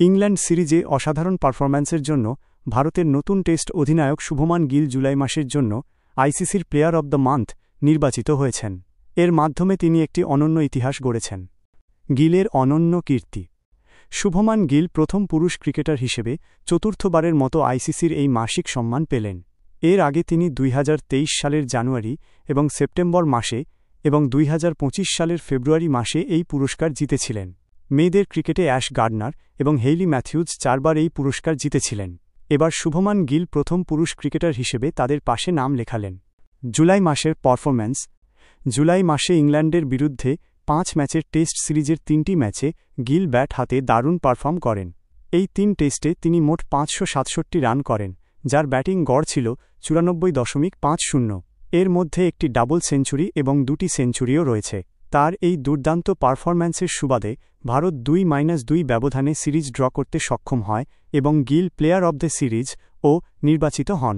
England সিরিজে অসাধারণ পারফরম্যান্সের জন্য ভারতের নতুন টেস্ট অধিনায়ক শুভমান গিল জুলাই মাসের জন্য আইসিসির প্লেয়ার অব দ্য মান্থ নির্বাচিত হয়েছেন। এর মাধ্যমে তিনি একটি অনন্য ইতিহাস গড়েছেন। গিলের অনন্য কীর্তি। শুভমান গিল প্রথম পুরুষ ক্রিকেটার হিসেবে চতুর্থবারের মতো আইসিসির এই মাসিক সম্মান পেলেন। এর আগে তিনি 2023 সালের জানুয়ারি এবং সেপ্টেম্বর মাসে এবং 2025 সালের ফেব্রুয়ারি মাসে এই পুরস্কার জিতেছিলেন। মেয়েদের ক্রিকেটে অ্যাশ গার্ডনার এবং হেইলি ম্যাথিউজ 4 বার এই পুরস্কার জিতেছিলেন। এবার শুভমান গিল প্রথম পুরুষ ক্রিকেটার হিসেবে তাদের পাশে নাম লেখালেন। জুলাই মাসের পারফরম্যান্স। জুলাই মাসে ইংল্যান্ডের বিরুদ্ধে 5 ম্যাচের টেস্ট সিরিজের 3টি ম্যাচে গিল ব্যাট হাতে দারুণ পারফর্ম করেন। এই 3 টেস্টে তিনি মোট 567 রান করেন, যার ব্যাটিং গড় ছিল 94.50। এর মধ্যে একটি ডাবল সেঞ্চুরি এবং 2টি সেঞ্চুরিও রয়েছে। তার এই দুর্দান্ত পারফরম্যান্সের সুবাদে ভারত 2-2 ব্যবধানে সিরিজ ড্র করতে সক্ষম হয় এবং Gill player of the series ও নির্বাচিত হন।